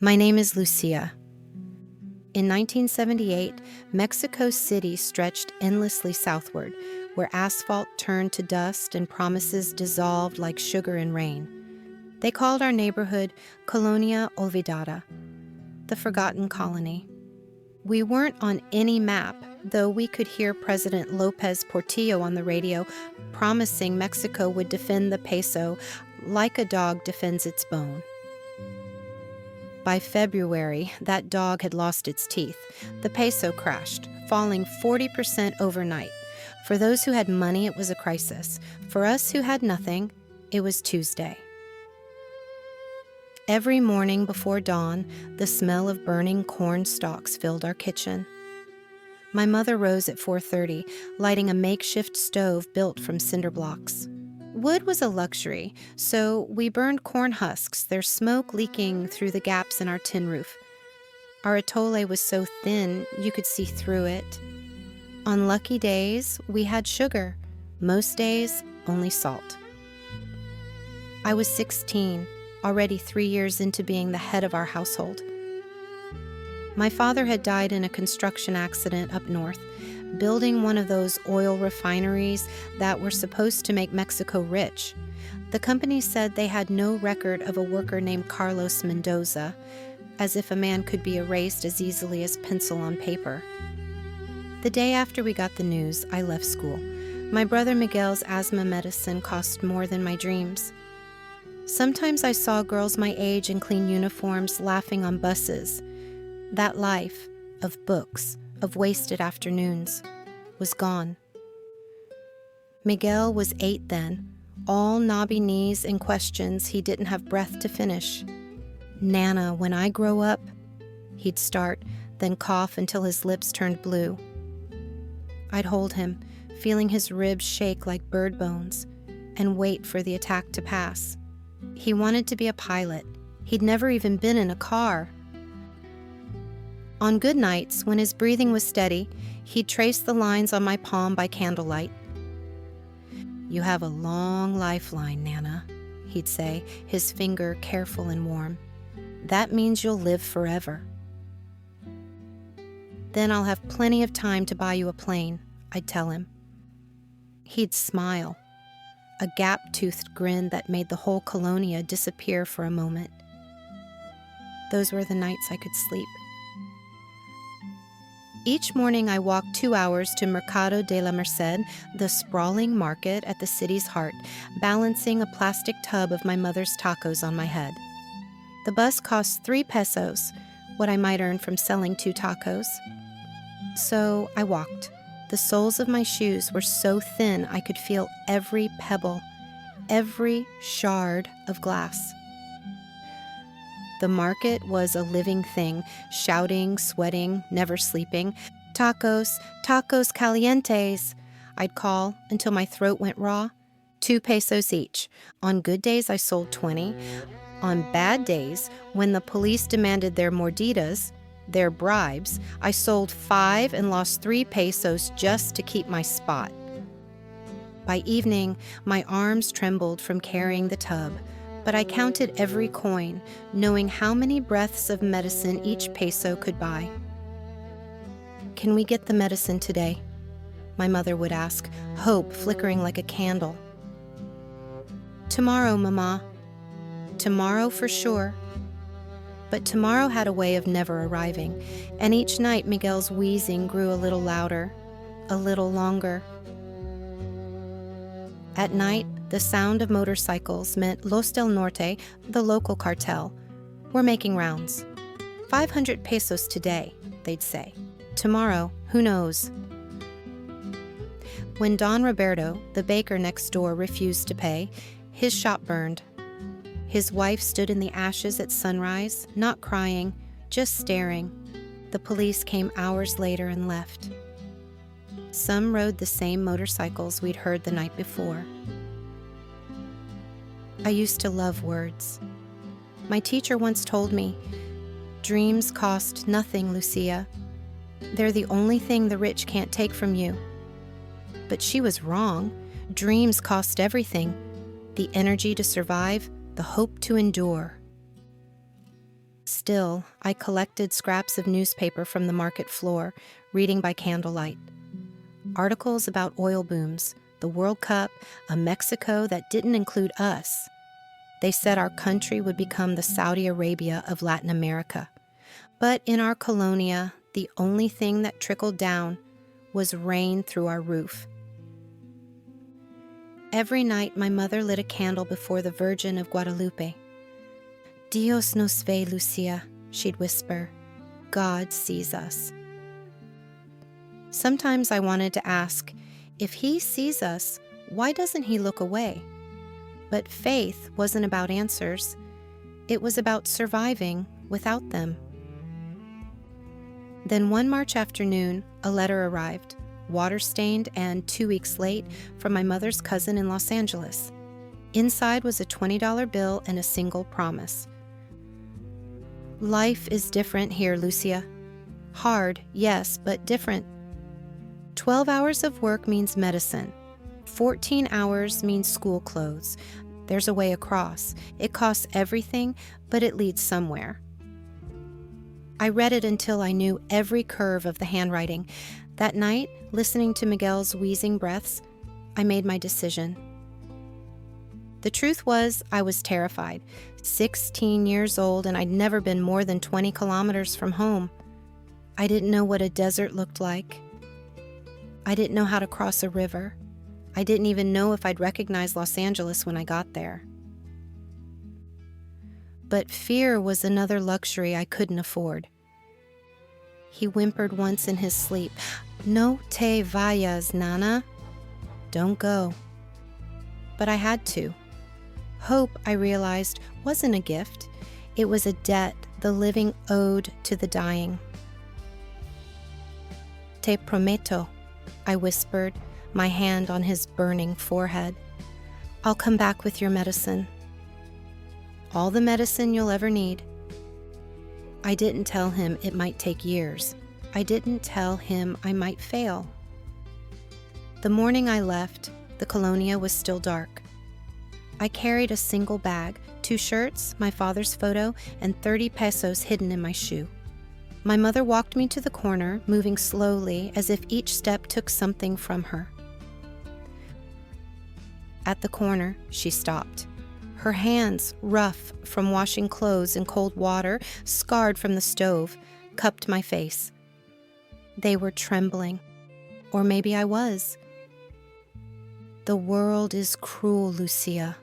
My name is Lucia. In 1978, Mexico City stretched endlessly southward, where asphalt turned to dust and promises dissolved like sugar in rain. They called our neighborhood Colonia Olvidada, the forgotten colony. We weren't on any map, though we could hear President Lopez Portillo on the radio promising Mexico would defend the peso like a dog defends its bone. By February, that dog had lost its teeth. The peso crashed, falling 40% overnight. For those who had money, it was a crisis. For us who had nothing, it was Tuesday. Every morning before dawn, the smell of burning corn stalks filled our kitchen. My mother rose at 4:30, lighting a makeshift stove built from cinder blocks. Wood was a luxury, so we burned corn husks, their smoke leaking through the gaps in our tin roof. Our atole was so thin you could see through it. On lucky days, we had sugar. Most days, only salt. I was 16, already 3 years into being the head of our household. My father had died in a construction accident up north, building one of those oil refineries that were supposed to make Mexico rich. The company said they had no record of a worker named Carlos Mendoza, as if a man could be erased as easily as pencil on paper. The day after we got the news, I left school. My brother Miguel's asthma medicine cost more than my dreams. Sometimes I saw girls my age in clean uniforms laughing on buses. That life of books, of wasted afternoons, was gone. Miguel was 8 then, all knobby knees and questions he didn't have breath to finish. "Nana, when I grow up," he'd start, then cough until his lips turned blue. I'd hold him, feeling his ribs shake like bird bones, and wait for the attack to pass. He wanted to be a pilot. He'd never even been in a car. On good nights, when his breathing was steady, he'd trace the lines on my palm by candlelight. "You have a long lifeline, Nana," he'd say, his finger careful and warm. "That means you'll live forever." "Then I'll have plenty of time to buy you a plane," I'd tell him. He'd smile, a gap-toothed grin that made the whole colonia disappear for a moment. Those were the nights I could sleep. Each morning I walked 2 hours to Mercado de la Merced, the sprawling market at the city's heart, balancing a plastic tub of my mother's tacos on my head. The bus cost 3 pesos, what I might earn from selling 2 tacos. So I walked. The soles of my shoes were so thin I could feel every pebble, every shard of glass. The market was a living thing, shouting, sweating, never sleeping. "Tacos, tacos calientes," I'd call until my throat went raw. 2 pesos each. On good days, I sold 20. On bad days, when the police demanded their mordidas, their bribes, I sold 5 and lost 3 pesos just to keep my spot. By evening, my arms trembled from carrying the tub, but I counted every coin, knowing how many breaths of medicine each peso could buy. "Can we get the medicine today?" my mother would ask, hope flickering like a candle. "Tomorrow, Mama." Tomorrow for sure. But tomorrow had a way of never arriving, and each night Miguel's wheezing grew a little louder, a little longer. At night, the sound of motorcycles meant Los del Norte, the local cartel, were making rounds. 500 pesos today, they'd say. Tomorrow, who knows? When Don Roberto, the baker next door, refused to pay, his shop burned. His wife stood in the ashes at sunrise, not crying, just staring. The police came hours later and left. Some rode the same motorcycles we'd heard the night before. I used to love words. My teacher once told me, "Dreams cost nothing, Lucia. They're the only thing the rich can't take from you." But she was wrong. Dreams cost everything. The energy to survive, the hope to endure. Still, I collected scraps of newspaper from the market floor, reading by candlelight. Articles about oil booms, the World Cup, a Mexico that didn't include us. They said our country would become the Saudi Arabia of Latin America. But in our colonia, the only thing that trickled down was rain through our roof. Every night, my mother lit a candle before the Virgin of Guadalupe. Dios nos ve, Lucia, she'd whisper. God sees us. Sometimes I wanted to ask, if he sees us, why doesn't he look away? But faith wasn't about answers. It was about surviving without them. Then one March afternoon, a letter arrived, water-stained and 2 weeks late, from my mother's cousin in Los Angeles. Inside was a $20 bill and a single promise. Life is different here, Lucia. Hard, yes, but different. 12 hours of work means medicine. 14 hours means school clothes. There's a way across. It costs everything, but it leads somewhere. I read it until I knew every curve of the handwriting. That night, listening to Miguel's wheezing breaths, I made my decision. The truth was, I was terrified. 16 years old, and I'd never been more than 20 kilometers from home. I didn't know what a desert looked like. I didn't know how to cross a river. I didn't even know if I'd recognize Los Angeles when I got there. But fear was another luxury I couldn't afford. He whimpered once in his sleep, "No te vayas, Nana." Don't go. But I had to. Hope, I realized, wasn't a gift. It was a debt the living owed to the dying. "Te prometo," I whispered, my hand on his burning forehead. "I'll come back with your medicine. All the medicine you'll ever need." I didn't tell him it might take years. I didn't tell him I might fail. The morning I left, the colonia was still dark. I carried a single bag, 2 shirts, my father's photo, and 30 pesos hidden in my shoe. My mother walked me to the corner, moving slowly as if each step took something from her. At the corner, she stopped. Her hands, rough from washing clothes in cold water, scarred from the stove, cupped my face. They were trembling. Or maybe I was. "The world is cruel, Lucia,"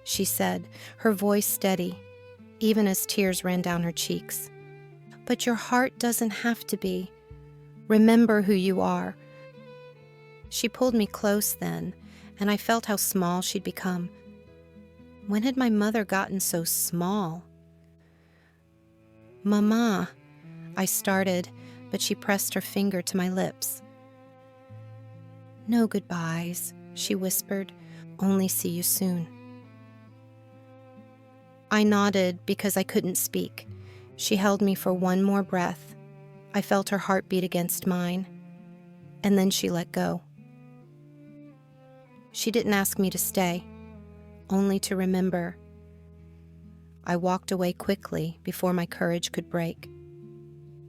she said, her voice steady, even as tears ran down her cheeks. "But your heart doesn't have to be. Remember who you are." She pulled me close then, and I felt how small she'd become. When had my mother gotten so small? "Mama," I started, but she pressed her finger to my lips. "No goodbyes," she whispered. "Only see you soon." I nodded because I couldn't speak. She held me for one more breath. I felt her heart beat against mine, and then she let go. She didn't ask me to stay, only to remember. I walked away quickly before my courage could break.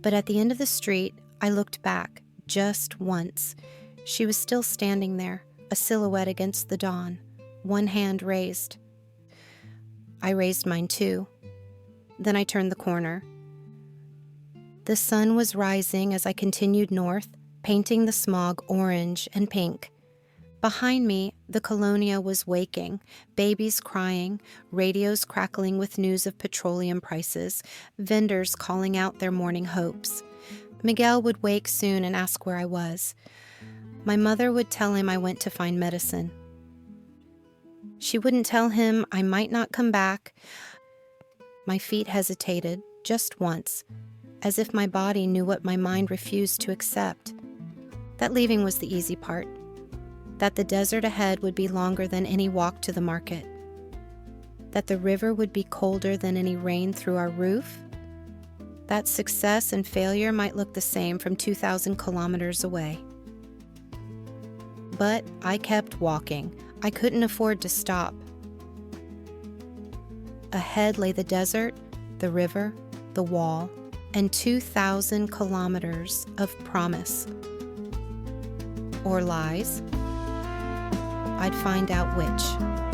But at the end of the street, I looked back just once. She was still standing there, a silhouette against the dawn, one hand raised. I raised mine too. Then I turned the corner. The sun was rising as I continued north, painting the smog orange and pink. Behind me, the colonia was waking, babies crying, radios crackling with news of petroleum prices, vendors calling out their morning hopes. Miguel would wake soon and ask where I was. My mother would tell him I went to find medicine. She wouldn't tell him I might not come back. My feet hesitated, just once, as if my body knew what my mind refused to accept. That leaving was the easy part. That the desert ahead would be longer than any walk to the market. That the river would be colder than any rain through our roof. That success and failure might look the same from 2,000 kilometers away. But I kept walking. I couldn't afford to stop. Ahead lay the desert, the river, the wall, and 2,000 kilometers of promise. Or lies? I'd find out which.